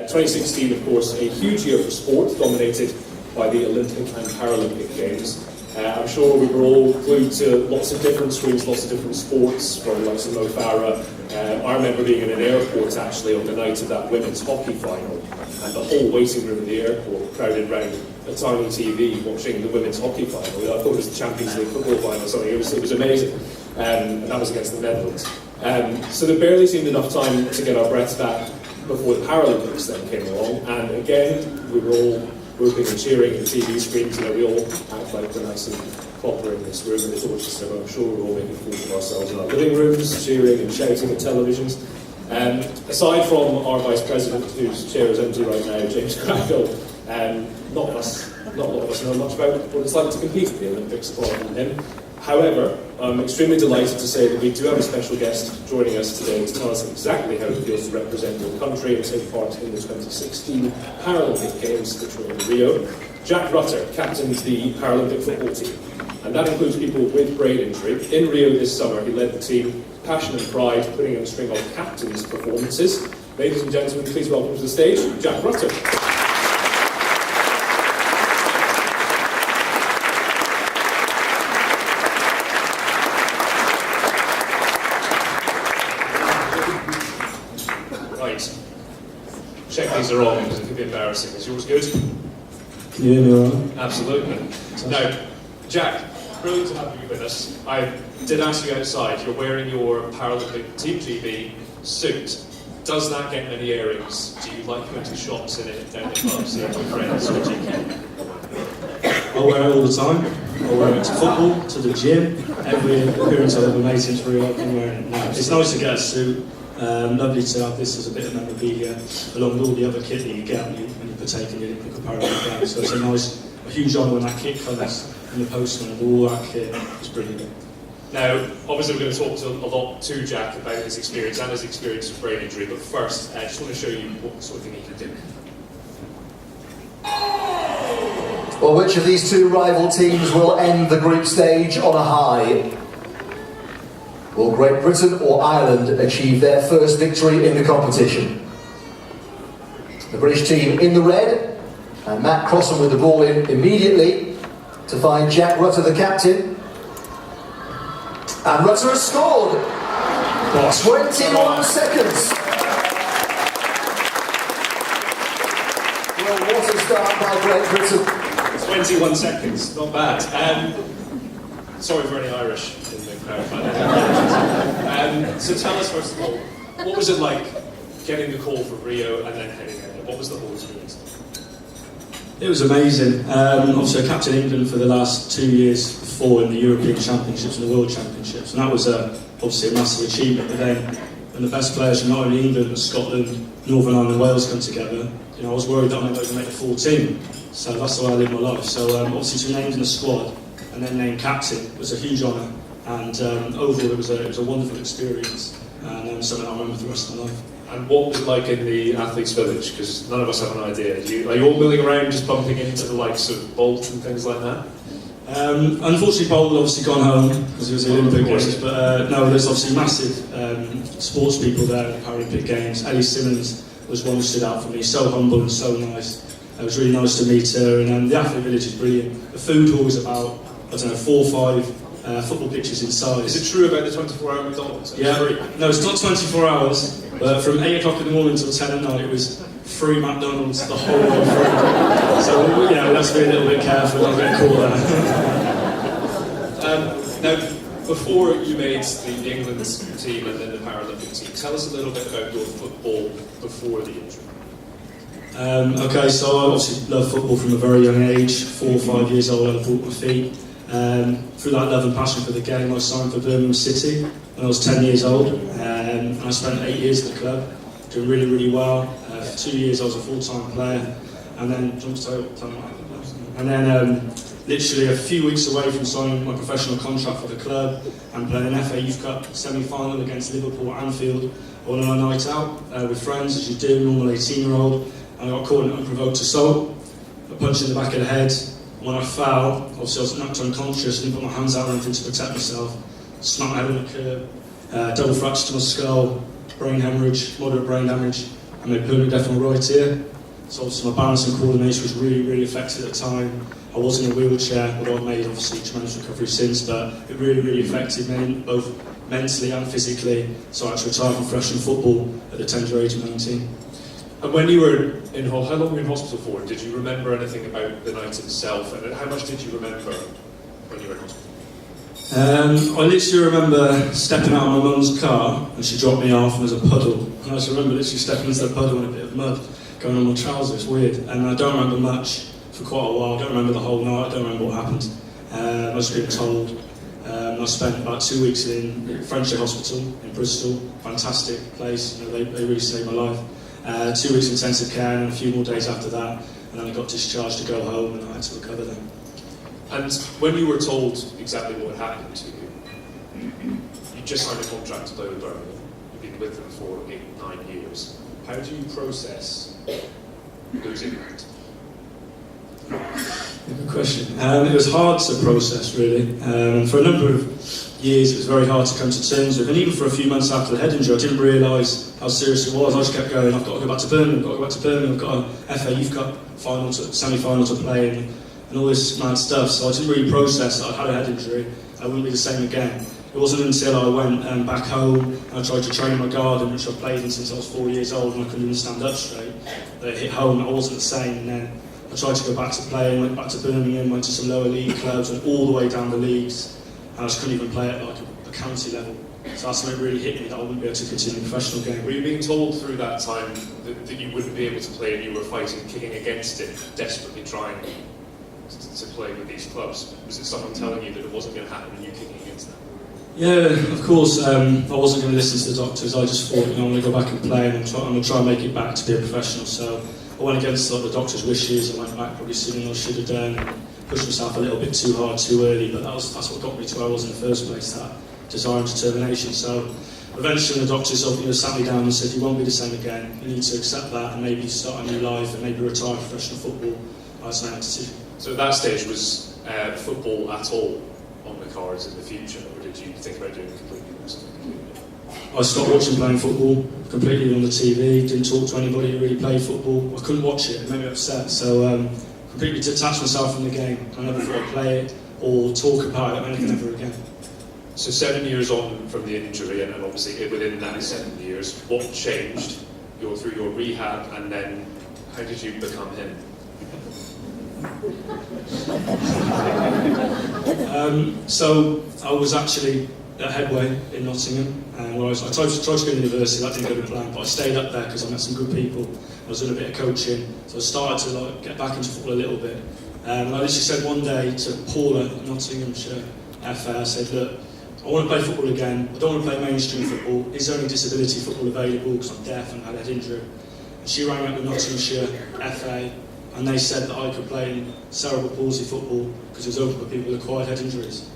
2016, of course, a huge year for sport, dominated by the Olympic and Paralympic Games. I'm sure we were all glued to lots of different screens, lots of different sports, from like Mo Farah. I remember being in an airport actually on the night of that women's hockey final, and the whole waiting room in the airport crowded round a tiny TV watching the women's hockey final. I thought it was the Champions League football final or something. It was amazing, and that was against the Netherlands. So there barely seemed enough time to get our breaths back before the Paralympics then came along, and again we were all whooping and cheering at the TV screens. We all act like we're nice and proper in this room, and it's all just so I'm sure we're all making fools of ourselves in our living rooms, cheering and shouting at televisions. Aside from our Vice President, whose chair is empty right now, James Crackle, not a lot of us know much about what it's like to compete at the Olympics apart from him. However, I'm extremely delighted to say that we do have a special guest joining us today to tell us exactly how it feels to represent your country and take part in the 2016 Paralympic Games, which were in Rio. Jack Rutter captains the Paralympic football team, and that includes people with brain injury. In Rio this summer, he led the team, passion and pride, putting in a string of captains' performances. Ladies and gentlemen, please welcome to the stage, Jack Rutter. Check these are on because it could be embarrassing. Is yours good? Can you hear me all right? Absolutely. Now, Jack, brilliant to have you with us. I did ask you outside, you're wearing your Paralympic Team GB suit. Does that get many earrings? Do you like going to shops in it, down the club, seeing your friends, or do you I wear it all the time. I wear it to football, to the gym. Every appearance I've ever made since Rio, I've been wearing it now. It's nice to get a suit. Lovely to have this as a bit of memorabilia, along with all the other kit that you get when you partake in the Olympic and Paralympic Games. So it's a huge honour when that kit comes in the postman of all that kit. It's brilliant. Now, obviously we're going to talk a lot to Jack about his experience and his experience with brain injury, but first, I just want to show you what sort of thing he can do. Well, which of these two rival teams will end the group stage on a high? Will Great Britain or Ireland achieve their first victory in the competition? The British team in the red, and Matt crossing with the ball in immediately to find Jack Rutter, the captain. And Rutter has scored! 21 seconds! Well, what a start by Great Britain. 21 seconds, not bad. Sorry for any Irish in the crowd. So tell us first of all, what was it like getting the call for Rio and then heading there? What was the whole experience? It was amazing. Obviously, I captained England for the last 2 years before in the European Championships and the World Championships, and that was obviously a massive achievement. But then, when the best players from not only England but Scotland, Northern Ireland and Wales come together, I was worried that I might not even make the full team. So that's how I live my life. So obviously, to be named in the squad and then named captain was a huge honour, and overall it was a wonderful experience, and something I'll remember for the rest of my life. And what was it like in the athletes' village? Because none of us have an idea. Are you all milling around just bumping into the likes of Bolt and things like that? Unfortunately, Bolt had obviously gone home because he was in the Olympic Games, but no, there's obviously massive sports people there in the Paralympic Games. Ellie Simmons was one who stood out for me, so humble and so nice. It was really nice to meet her, and the athlete village is brilliant. The food hall is about, 4 or 5 football pitches in size. Is it true about the 24-hour McDonald's? Yeah, no, it's not 24 hours, but from 8 o'clock in the morning until 10 at night, it was free McDonald's the whole way through. So, we have to be a little bit careful not to get caught there. Now, before you made the England team and then the Paralympic team, tell us a little bit about your football before the injury. Okay, so I obviously love football from a very young age. 4 or 5 years old, I bought my feet. Through that love and passion for the game, I signed for Birmingham City when I was 10 years old, and I spent 8 years at the club, doing really, really well. For 2 years I was a full-time player, and then literally a few weeks away from signing my professional contract for the club and playing an FA Youth Cup semi-final against Liverpool at Anfield on a night out with friends, as you do, normal 18-year-old. I got caught in an unprovoked assault, a punch in the back of the head. When I fell, obviously I was knocked unconscious, didn't put my hands out or anything to protect myself. Smacked my head on the curb, double fracture to my skull, brain hemorrhage, moderate brain damage. and made permanent deaf on my right ear. So obviously my balance and coordination was really, really affected at the time. I was in a wheelchair, although I've made obviously tremendous recovery since, but it really, really affected me, both mentally and physically. So I had to retire from professional football at the tender age of 19. And when you were in how long were you in hospital for? Did you remember anything about the night itself? And how much did you remember when you were in hospital? I literally remember stepping out of my mum's car and she dropped me off and there's a puddle. And I just remember literally stepping into the puddle and a bit of mud going on my trousers. It's weird. And I don't remember much for quite a while. I don't remember the whole night. I don't remember what happened. I was being told. I spent about 2 weeks in Friendship Hospital in Bristol. Fantastic place. You know, they really saved my life. 2 weeks intensive care and a few more days after that. And then I got discharged to go home and I had to recover then. And when you were told exactly what happened to you, you just signed a contract to play with Birmingham. You've been with them for 8-9 years. How do you process losing that? Good question. It was hard to process, really. For a number of years, it was very hard to come to terms with. And even for a few months after the head injury, I didn't realise how serious it was. I just kept going, I've got to go back to Birmingham, I've got a FA Youth Cup semi-final to play, and all this mad stuff. So I didn't really process that I'd had a head injury. I wouldn't be the same again. It wasn't until I went back home and I tried to train in my garden, which I've played in since I was 4 years old, and I couldn't even stand up straight, that it hit home. I wasn't the same. And then I tried to go back to playing, went back to Birmingham, went to some lower league clubs, and all the way down the leagues, and I just couldn't even play at like a county level. So that's when it really hit me that I wouldn't be able to continue a professional game. Were you being told through that time that you wouldn't be able to play and you were fighting, kicking against it, desperately trying to play with these clubs? Was it someone telling you that it wasn't going to happen and you kicking against that? Yeah, of course. I wasn't going to listen to the doctors. I just thought, I'm going to go back and play and I'm going to try and make it back to be a professional. So I went against the doctor's wishes. I went back probably sooner than I should have done. Pushed myself a little bit too hard, too early, but that's what got me to where I was in the first place, that desire and determination. So eventually the doctors sat me down and said, you won't be the same again. You need to accept that and maybe start a new life and maybe retire from professional football. That's my decision. So at that stage, was football at all on the cards in the future, or did you think about doing completely something? I stopped watching playing football completely on the TV, didn't talk to anybody who really played football. I couldn't watch it, it made me upset. So completely detached myself from the game. I never thought I'd play it or talk about it or anything ever again. So 7 years on from the injury, and obviously within that 7 years, what changed through your rehab, and then how did you become him? So I was actually at Headway in Nottingham, where I tried to go to university. That didn't go to plan, but I stayed up there because I met some good people. I was doing a bit of coaching, so I started to get back into football a little bit. And I literally said one day to Paula at Nottinghamshire FA, I said, look, I want to play football again. I don't want to play mainstream football. Is there any disability football available? Because I'm deaf and I had a head injury. And she rang up the Nottinghamshire FA, and they said that I could play in cerebral palsy football because it was open for people with acquired head injuries.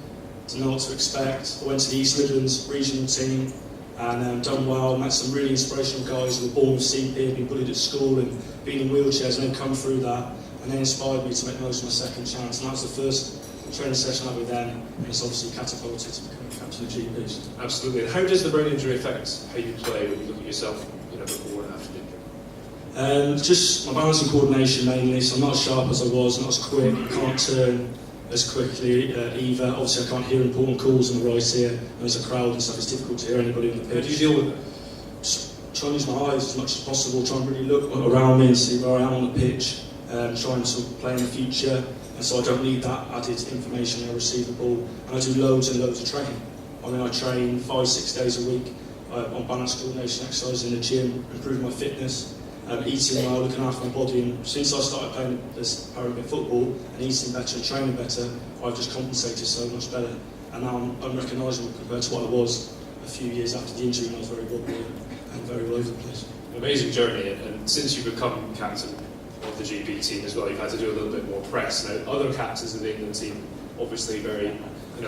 Didn't know what to expect. I went to the East Midlands regional team and done well. Met some really inspirational guys who were born with CP, been bullied at school and been in wheelchairs, and they've come through that. And they inspired me to make the most of my second chance. And that was the first training session I had with them, and it's obviously catapulted to become a captain of GBs. Absolutely. And how does the brain injury affect how you play when you look at yourself, before and after the injury? Just my balance and coordination mainly, so I'm not as sharp as I was, not as quick, can't turn as quickly either. Obviously I can't hear important calls in the right ear, and there's a crowd and stuff, it's difficult to hear anybody on the pitch. How do you deal with it? Just try and use my eyes as much as possible, try and really look around me and see where I am on the pitch, try and sort of play in the future, and so I don't need that added information when I receive the ball. And I do loads and loads of training. I mean, I train 5-6 days a week on balance coordination exercise in the gym, improving my fitness, eating well, looking after my body. And since I started playing this paralympic football and eating better and training better, I've just compensated so much better. And now I'm unrecognisable compared to what I was a few years after the injury when I was very wobbly and very all over the place. An amazing journey, and since you've become captain of the GB team as well, you've had to do a little bit more press. Now, other captains of the England team, obviously very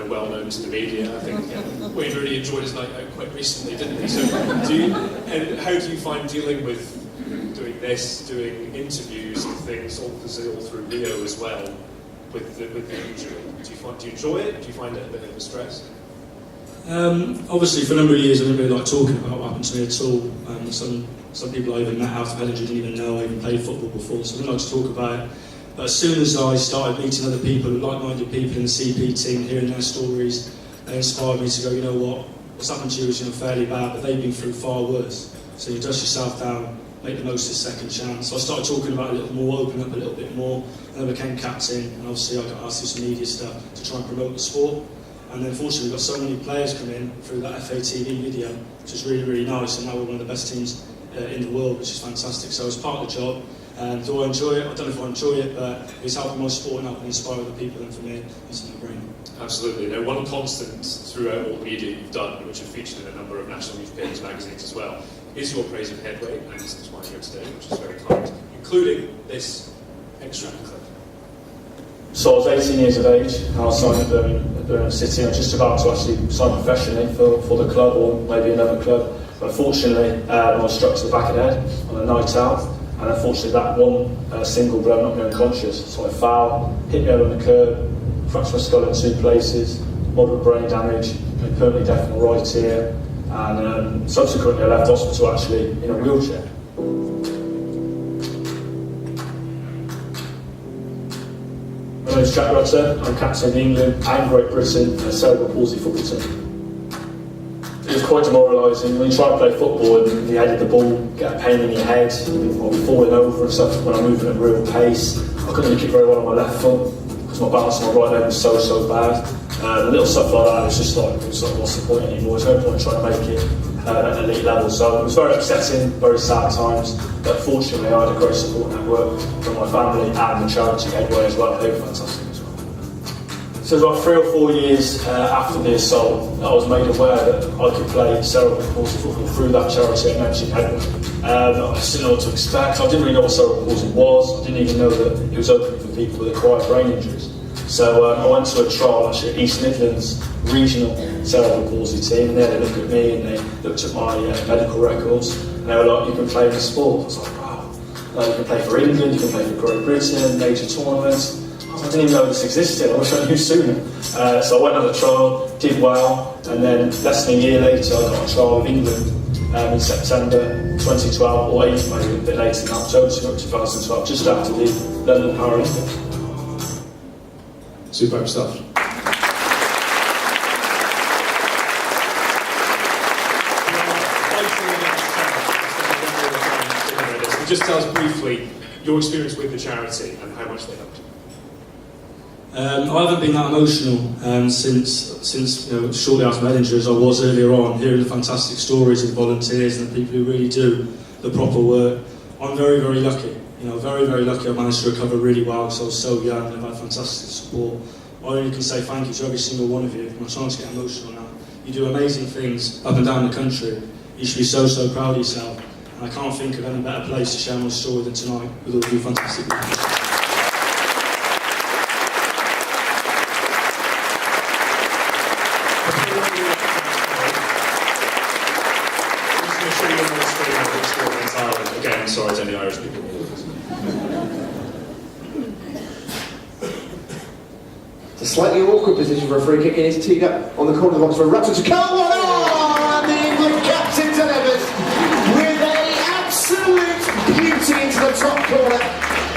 well known to the media. I think Wayne really enjoyed his night out quite recently, didn't he? So, and how do you find dealing with doing this, doing interviews and things, all through Rio as well, with the injury? Do you enjoy it? Do you find it a bit of a stress? Obviously, for a number of years, I didn't really like talking about what happened to me at all. So Some people I even met out of Headway didn't even know I even played football before, so I didn't like to talk about it. But as soon as I started meeting other people, like-minded people in the CP team, hearing their stories, they inspired me to go, you know what's happened to you is fairly bad, but they've been through far worse. So you dust yourself down, make the most of the second chance. So I started talking about it a little more, opening up a little bit more, and then became captain, and obviously I got asked to do some media stuff to try and promote the sport. And then fortunately we got so many players come in through that FATV video, which is really, really nice, and now we're one of the best teams in the world, which is fantastic. So it's part of the job. Do I enjoy it? I don't know if I enjoy it, but it's helping my sport and helping inspire other people, and for me, it's a no-brainer. Absolutely. Now, one constant throughout all the media you've done, which have featured in a number of national newspapers, magazines as well, is your praise of Headway, and this is why you're here today, which is very kind, including this extract clip. So I was 18 years of age, and I was signed at Birmingham City. I was just about to actually sign professionally for the club, or maybe another club. But unfortunately, I was struck to the back of the head on a night out, and unfortunately that one single blow knocked me unconscious. So I fell, hit me over on the curb, fractured my skull in 2 places, moderate brain damage, permanently deaf in my right ear, and subsequently I left hospital actually in a wheelchair. My name is Jack Rutter. I'm captain of England and Great Britain in a cerebral palsy football team. It was quite demoralising. When you try to play football and you headed the ball, get a pain in your head, or falling over and stuff when I'm moving at a real pace. I couldn't really kick very well on my left foot because my balance on my right leg was so bad. Little stuff like that, it's just like, what's the point anymore? There's no point trying to make it at an elite level. So it was very upsetting, very sad times, but fortunately I had a great support network from my family and the charity Headway as well. They were fantastic as well. So about 3 or 4 years after the assault, I was made aware that I could play cerebral palsy football through that charity I mentioned, Headway. I just didn't know what to expect. I didn't really know what cerebral palsy was. I didn't even know that it was open for people with acquired brain injuries. So I went to a trial actually at East Midlands regional cerebral palsy team, and they looked at me and they looked at my medical records, and they were like, you can play in sport. I was like, wow. You can play for England, you can play for Great Britain, major tournaments. I didn't even know this existed. I wish I knew sooner. So I went on the trial, did well, and then less than a year later I got a trial with England in September 2012, or even maybe a bit later than that, October 2012, just after the London Paralympics. Superb stuff. Just tell us briefly your experience with the charity and how much they helped you. I haven't been that emotional since shortly after my injury as I was earlier on, hearing the fantastic stories of the volunteers and the people who really do the proper work. I'm very, very lucky. Very, very lucky I managed to recover really well because I was so young and I've had fantastic support. I only can say thank you to every single one of you. I'm trying to get emotional now. You do amazing things up and down the country. You should be so proud of yourself. And I can't think of any better place to share my story than tonight with all of you fantastic people. Again, sorry to any Irish people. It's a slightly awkward position for a free kick. It is teed up on the corner of the box for Rutter to come on, and the England captain delivers with an absolute beauty into the top corner.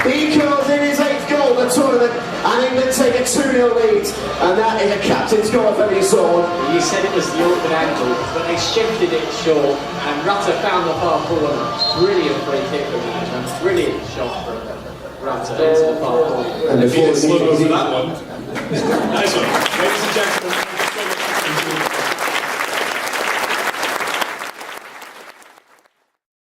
Because in his 8th goal of the tournament, and England take a 2-0 lead, and that is a captain's goal of any sort. You said it was the awkward angle, but they shifted it short, and Rutter found the far corner. Brilliant free kick from him, brilliant shot from Rutter into the far corner. And If you before didn't slow over that one, nice one.